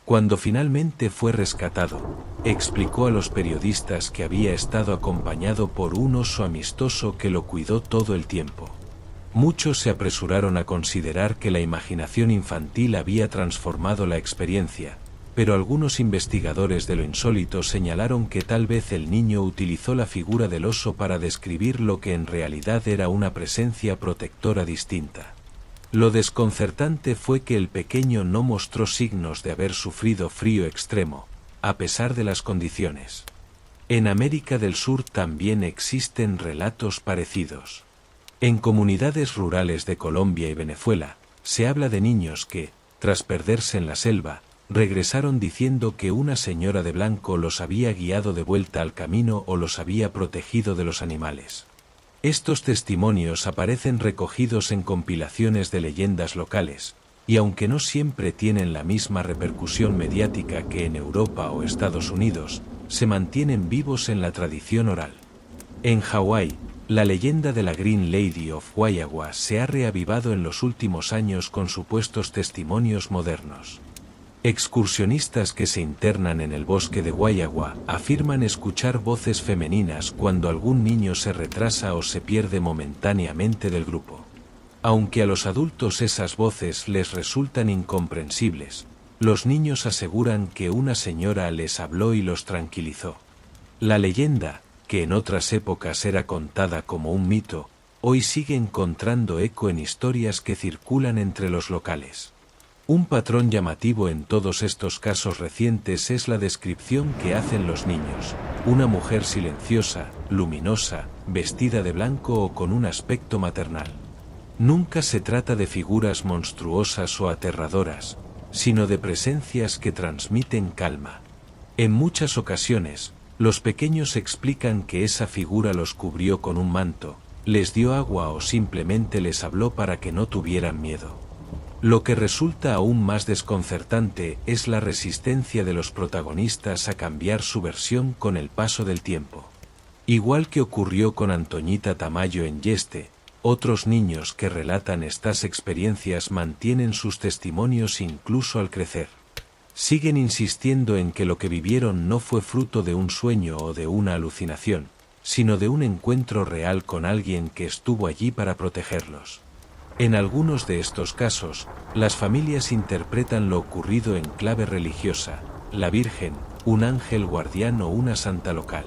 Cuando finalmente fue rescatado, explicó a los periodistas que había estado acompañado por un oso amistoso que lo cuidó todo el tiempo. Muchos se apresuraron a considerar que la imaginación infantil había transformado la experiencia, pero algunos investigadores de lo insólito señalaron que tal vez el niño utilizó la figura del oso para describir lo que en realidad era una presencia protectora distinta. Lo desconcertante fue que el pequeño no mostró signos de haber sufrido frío extremo, a pesar de las condiciones. En América del Sur también existen relatos parecidos. En comunidades rurales de Colombia y Venezuela, se habla de niños que, tras perderse en la selva, regresaron diciendo que una señora de blanco los había guiado de vuelta al camino o los había protegido de los animales. Estos testimonios aparecen recogidos en compilaciones de leyendas locales, y aunque no siempre tienen la misma repercusión mediática que en Europa o Estados Unidos, se mantienen vivos en la tradición oral. En Hawái, la leyenda de la Green Lady of Guayagua se ha reavivado en los últimos años con supuestos testimonios modernos. Excursionistas que se internan en el bosque de Guayagua afirman escuchar voces femeninas cuando algún niño se retrasa o se pierde momentáneamente del grupo. Aunque a los adultos esas voces les resultan incomprensibles, los niños aseguran que una señora les habló y los tranquilizó. La leyenda, que en otras épocas era contada como un mito, hoy sigue encontrando eco en historias que circulan entre los locales. Un patrón llamativo en todos estos casos recientes es la descripción que hacen los niños: una mujer silenciosa, luminosa, vestida de blanco o con un aspecto maternal. Nunca se trata de figuras monstruosas o aterradoras, sino de presencias que transmiten calma. En muchas ocasiones, los pequeños explican que esa figura los cubrió con un manto, les dio agua o simplemente les habló para que no tuvieran miedo. Lo que resulta aún más desconcertante es la resistencia de los protagonistas a cambiar su versión con el paso del tiempo. Igual que ocurrió con Antoñita Tamayo en Yeste, otros niños que relatan estas experiencias mantienen sus testimonios incluso al crecer. Siguen insistiendo en que lo que vivieron no fue fruto de un sueño o de una alucinación, sino de un encuentro real con alguien que estuvo allí para protegerlos. En algunos de estos casos, las familias interpretan lo ocurrido en clave religiosa, la Virgen, un ángel guardián o una santa local.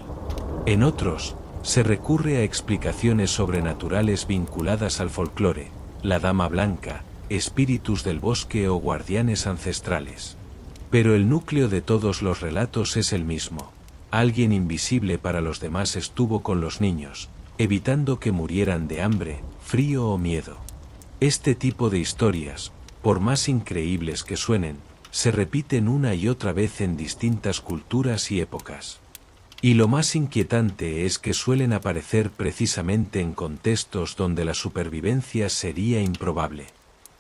En otros, se recurre a explicaciones sobrenaturales vinculadas al folclore, la Dama Blanca, espíritus del bosque o guardianes ancestrales. Pero el núcleo de todos los relatos es el mismo. Alguien invisible para los demás estuvo con los niños, evitando que murieran de hambre, frío o miedo. Este tipo de historias, por más increíbles que suenen, se repiten una y otra vez en distintas culturas y épocas. Y lo más inquietante es que suelen aparecer precisamente en contextos donde la supervivencia sería improbable.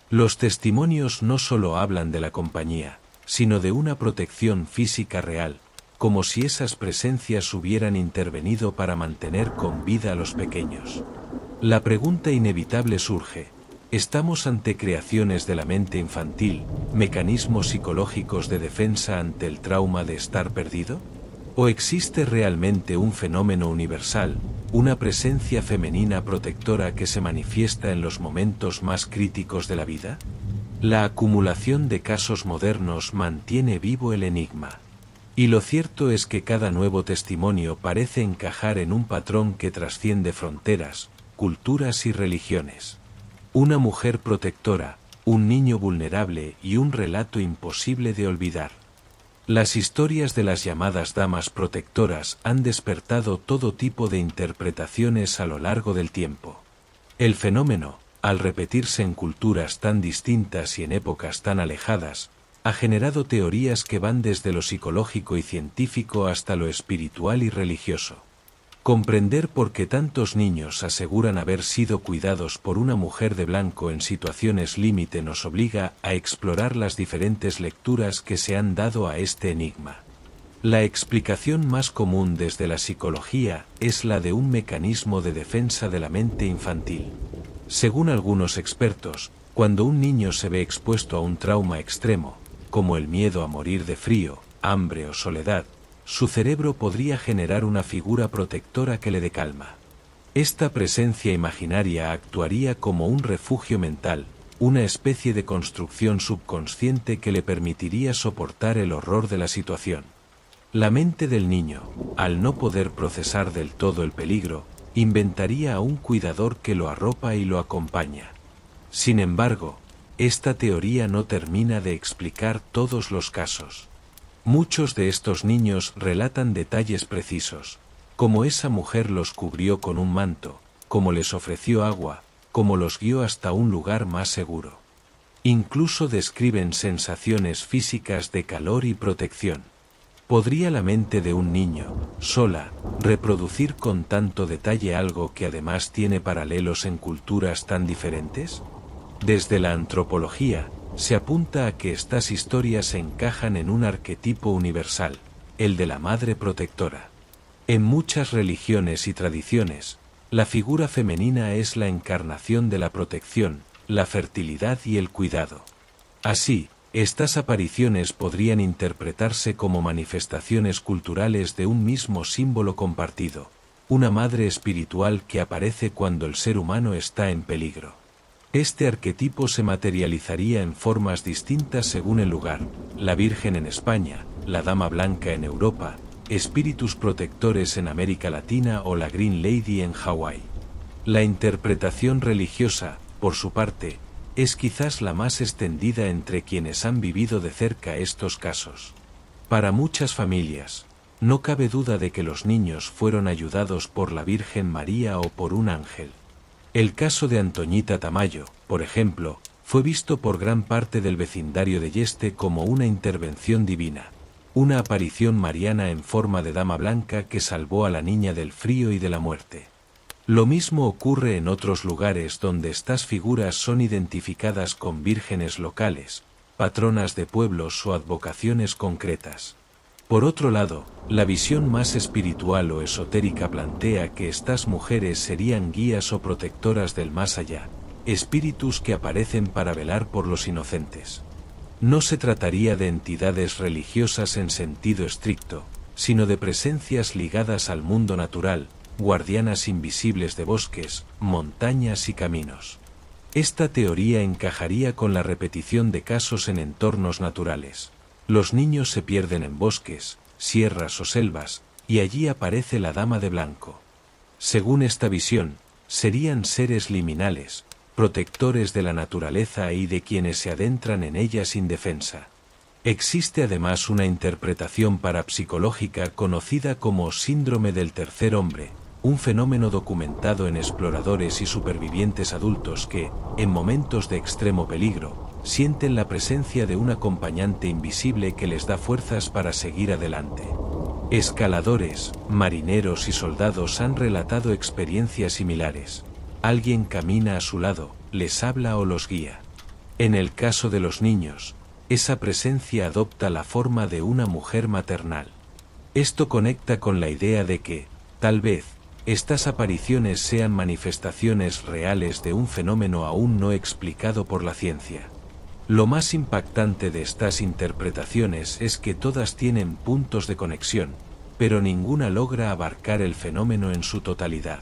Los testimonios no solo hablan de la compañía, sino de una protección física real, como si esas presencias hubieran intervenido para mantener con vida a los pequeños. La pregunta inevitable surge: ¿estamos ante creaciones de la mente infantil, mecanismos psicológicos de defensa ante el trauma de estar perdido? ¿O existe realmente un fenómeno universal, una presencia femenina protectora que se manifiesta en los momentos más críticos de la vida? La acumulación de casos modernos mantiene vivo el enigma. Y lo cierto es que cada nuevo testimonio parece encajar en un patrón que trasciende fronteras, culturas y religiones. Una mujer protectora, un niño vulnerable y un relato imposible de olvidar. Las historias de las llamadas damas protectoras han despertado todo tipo de interpretaciones a lo largo del tiempo. El fenómeno, al repetirse en culturas tan distintas y en épocas tan alejadas, ha generado teorías que van desde lo psicológico y científico hasta lo espiritual y religioso. Comprender por qué tantos niños aseguran haber sido cuidados por una mujer de blanco en situaciones límite nos obliga a explorar las diferentes lecturas que se han dado a este enigma. La explicación más común desde la psicología es la de un mecanismo de defensa de la mente infantil. Según algunos expertos, cuando un niño se ve expuesto a un trauma extremo, como el miedo a morir de frío, hambre o soledad, su cerebro podría generar una figura protectora que le dé calma. Esta presencia imaginaria actuaría como un refugio mental, una especie de construcción subconsciente que le permitiría soportar el horror de la situación. La mente del niño, al no poder procesar del todo el peligro, inventaría a un cuidador que lo arropa y lo acompaña. Sin embargo, esta teoría no termina de explicar todos los casos. Muchos de estos niños relatan detalles precisos, como esa mujer los cubrió con un manto, como les ofreció agua, como los guió hasta un lugar más seguro. Incluso describen sensaciones físicas de calor y protección. ¿Podría la mente de un niño, sola, reproducir con tanto detalle algo que además tiene paralelos en culturas tan diferentes? Desde la antropología, se apunta a que estas historias se encajan en un arquetipo universal, el de la madre protectora. En muchas religiones y tradiciones, la figura femenina es la encarnación de la protección, la fertilidad y el cuidado. Así, estas apariciones podrían interpretarse como manifestaciones culturales de un mismo símbolo compartido, una madre espiritual que aparece cuando el ser humano está en peligro. Este arquetipo se materializaría en formas distintas según el lugar: la Virgen en España, la Dama Blanca en Europa, espíritus protectores en América Latina o la Green Lady en Hawái. La interpretación religiosa, por su parte, es quizás la más extendida entre quienes han vivido de cerca estos casos. Para muchas familias, no cabe duda de que los niños fueron ayudados por la Virgen María o por un ángel. El caso de Antoñita Tamayo, por ejemplo, fue visto por gran parte del vecindario de Yeste como una intervención divina, una aparición mariana en forma de dama blanca que salvó a la niña del frío y de la muerte. Lo mismo ocurre en otros lugares donde estas figuras son identificadas con vírgenes locales, patronas de pueblos o advocaciones concretas. Por otro lado, la visión más espiritual o esotérica plantea que estas mujeres serían guías o protectoras del más allá, espíritus que aparecen para velar por los inocentes. No se trataría de entidades religiosas en sentido estricto, sino de presencias ligadas al mundo natural, guardianas invisibles de bosques, montañas y caminos. Esta teoría encajaría con la repetición de casos en entornos naturales. Los niños se pierden en bosques, sierras o selvas, y allí aparece la dama de blanco. Según esta visión, serían seres liminales, protectores de la naturaleza y de quienes se adentran en ella sin defensa. Existe además una interpretación parapsicológica conocida como síndrome del tercer hombre, un fenómeno documentado en exploradores y supervivientes adultos que, en momentos de extremo peligro, sienten la presencia de un acompañante invisible que les da fuerzas para seguir adelante. Escaladores, marineros y soldados han relatado experiencias similares. Alguien camina a su lado, les habla o los guía. En el caso de los niños, esa presencia adopta la forma de una mujer maternal. Esto conecta con la idea de que, tal vez, estas apariciones sean manifestaciones reales de un fenómeno aún no explicado por la ciencia. Lo más impactante de estas interpretaciones es que todas tienen puntos de conexión, pero ninguna logra abarcar el fenómeno en su totalidad.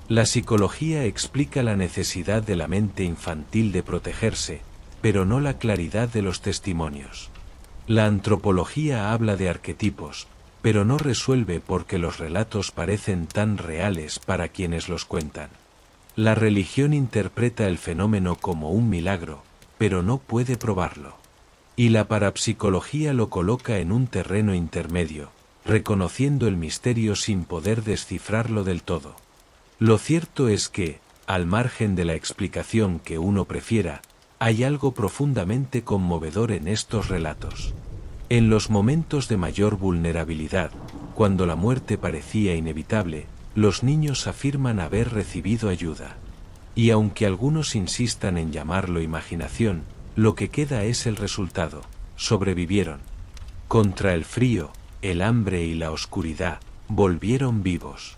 La psicología explica la necesidad de la mente infantil de protegerse, pero no la claridad de los testimonios. La antropología habla de arquetipos, pero no resuelve por qué los relatos parecen tan reales para quienes los cuentan. La religión interpreta el fenómeno como un milagro, pero no puede probarlo. Y la parapsicología lo coloca en un terreno intermedio, reconociendo el misterio sin poder descifrarlo del todo. Lo cierto es que, al margen de la explicación que uno prefiera, hay algo profundamente conmovedor en estos relatos. En los momentos de mayor vulnerabilidad, cuando la muerte parecía inevitable, los niños afirman haber recibido ayuda. Y aunque algunos insistan en llamarlo imaginación, lo que queda es el resultado: sobrevivieron. Contra el frío, el hambre y la oscuridad, volvieron vivos.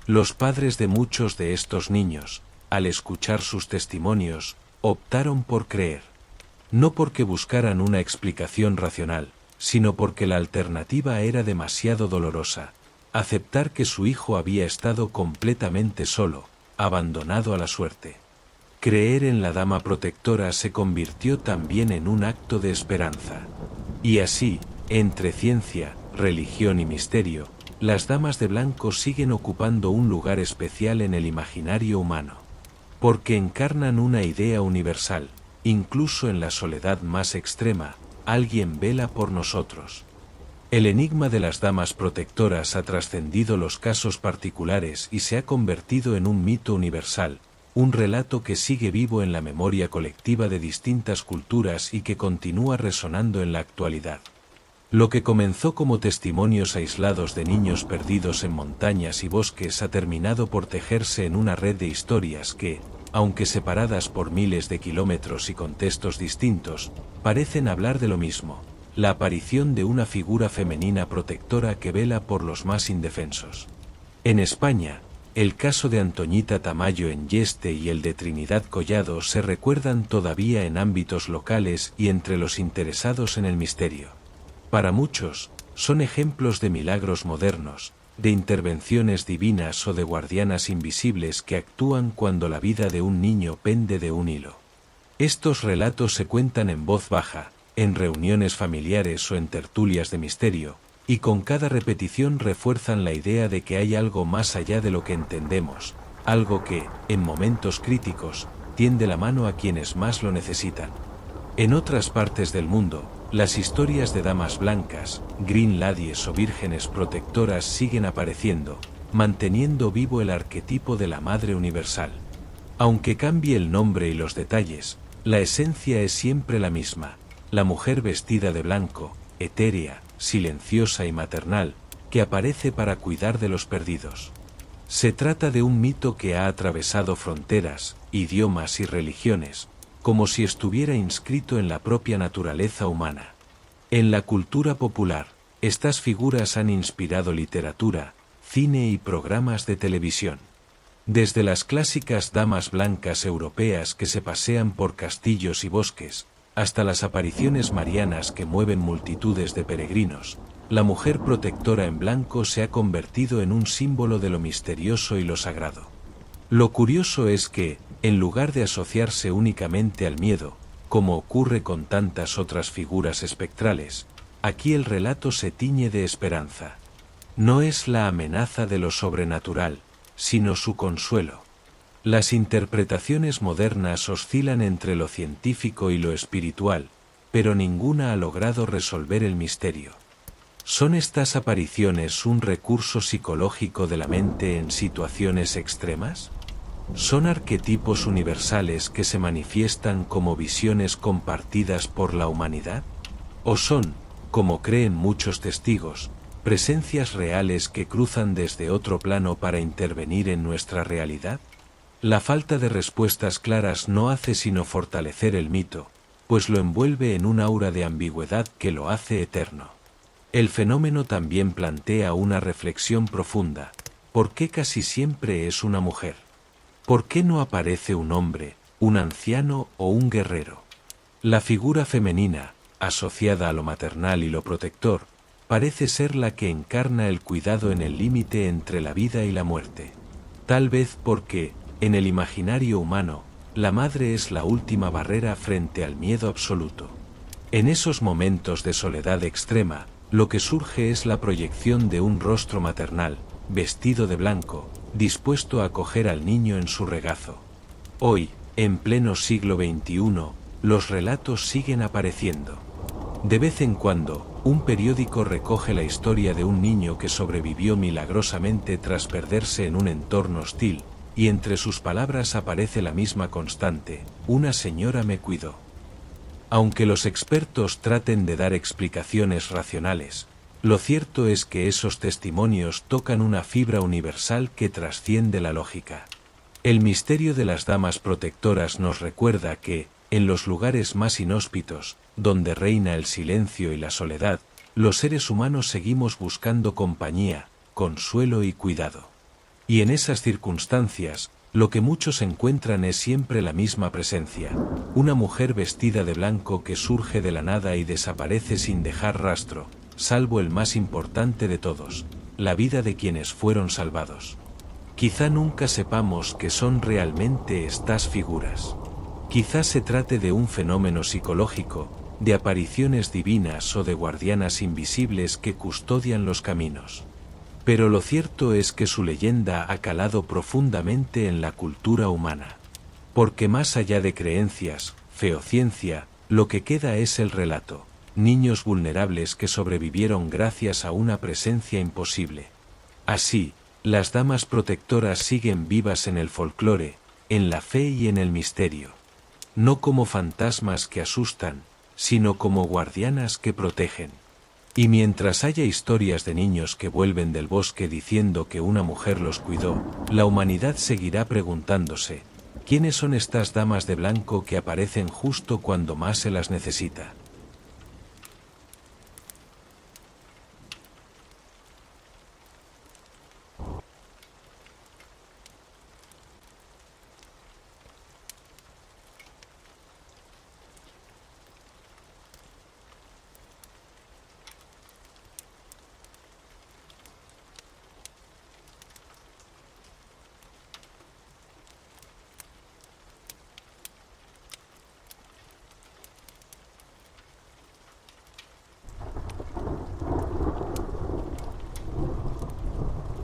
Los padres de muchos de estos niños, al escuchar sus testimonios, optaron por creer. No porque buscaran una explicación racional, sino porque la alternativa era demasiado dolorosa: aceptar que su hijo había estado completamente solo, abandonado a la suerte. Creer en la dama protectora se convirtió también en un acto de esperanza. Y así, entre ciencia, religión y misterio, las damas de blanco siguen ocupando un lugar especial en el imaginario humano. Porque encarnan una idea universal: incluso en la soledad más extrema, alguien vela por nosotros. El enigma de las damas protectoras ha trascendido los casos particulares y se ha convertido en un mito universal, un relato que sigue vivo en la memoria colectiva de distintas culturas y que continúa resonando en la actualidad. Lo que comenzó como testimonios aislados de niños perdidos en montañas y bosques ha terminado por tejerse en una red de historias que, aunque separadas por miles de kilómetros y contextos distintos, parecen hablar de lo mismo: la aparición de una figura femenina protectora que vela por los más indefensos. En España, el caso de Antoñita Tamayo en Yeste y el de Trinidad Collado se recuerdan todavía en ámbitos locales y entre los interesados en el misterio. Para muchos, son ejemplos de milagros modernos, de intervenciones divinas o de guardianas invisibles que actúan cuando la vida de un niño pende de un hilo. Estos relatos se cuentan en voz baja, en reuniones familiares o en tertulias de misterio, y con cada repetición refuerzan la idea de que hay algo más allá de lo que entendemos, algo que, en momentos críticos, tiende la mano a quienes más lo necesitan. En otras partes del mundo, las historias de damas blancas, green ladies o vírgenes protectoras siguen apareciendo, manteniendo vivo el arquetipo de la Madre Universal. Aunque cambie el nombre y los detalles, la esencia es siempre la misma: la mujer vestida de blanco, etérea, silenciosa y maternal, que aparece para cuidar de los perdidos. Se trata de un mito que ha atravesado fronteras, idiomas y religiones, como si estuviera inscrito en la propia naturaleza humana. En la cultura popular, estas figuras han inspirado literatura, cine y programas de televisión. Desde las clásicas damas blancas europeas que se pasean por castillos y bosques, hasta las apariciones marianas que mueven multitudes de peregrinos, la mujer protectora en blanco se ha convertido en un símbolo de lo misterioso y lo sagrado. Lo curioso es que, en lugar de asociarse únicamente al miedo, como ocurre con tantas otras figuras espectrales, aquí el relato se tiñe de esperanza. No es la amenaza de lo sobrenatural, sino su consuelo. Las interpretaciones modernas oscilan entre lo científico y lo espiritual, pero ninguna ha logrado resolver el misterio. ¿Son estas apariciones un recurso psicológico de la mente en situaciones extremas? ¿Son arquetipos universales que se manifiestan como visiones compartidas por la humanidad? ¿O son, como creen muchos testigos, presencias reales que cruzan desde otro plano para intervenir en nuestra realidad? La falta de respuestas claras no hace sino fortalecer el mito, pues lo envuelve en un aura de ambigüedad que lo hace eterno. El fenómeno también plantea una reflexión profunda: ¿por qué casi siempre es una mujer? ¿Por qué no aparece un hombre, un anciano o un guerrero? La figura femenina, asociada a lo maternal y lo protector, parece ser la que encarna el cuidado en el límite entre la vida y la muerte. Tal vez porque, en el imaginario humano, la madre es la última barrera frente al miedo absoluto. En esos momentos de soledad extrema, lo que surge es la proyección de un rostro maternal, vestido de blanco, dispuesto a acoger al niño en su regazo. Hoy, en pleno siglo XXI, los relatos siguen apareciendo. De vez en cuando, un periódico recoge la historia de un niño que sobrevivió milagrosamente tras perderse en un entorno hostil, y entre sus palabras aparece la misma constante: una señora me cuidó. Aunque los expertos traten de dar explicaciones racionales, lo cierto es que esos testimonios tocan una fibra universal que trasciende la lógica. El misterio de las damas protectoras nos recuerda que, en los lugares más inhóspitos, donde reina el silencio y la soledad, los seres humanos seguimos buscando compañía, consuelo y cuidado. Y en esas circunstancias, lo que muchos encuentran es siempre la misma presencia: una mujer vestida de blanco que surge de la nada y desaparece sin dejar rastro, salvo el más importante de todos, la vida de quienes fueron salvados. Quizá nunca sepamos qué son realmente estas figuras. Quizá se trate de un fenómeno psicológico, de apariciones divinas o de guardianas invisibles que custodian los caminos. Pero lo cierto es que su leyenda ha calado profundamente en la cultura humana. Porque más allá de creencias, fe o ciencia, lo que queda es el relato: niños vulnerables que sobrevivieron gracias a una presencia imposible. Así, las damas protectoras siguen vivas en el folclore, en la fe y en el misterio. No como fantasmas que asustan, sino como guardianas que protegen. Y mientras haya historias de niños que vuelven del bosque diciendo que una mujer los cuidó, la humanidad seguirá preguntándose: ¿quiénes son estas damas de blanco que aparecen justo cuando más se las necesita?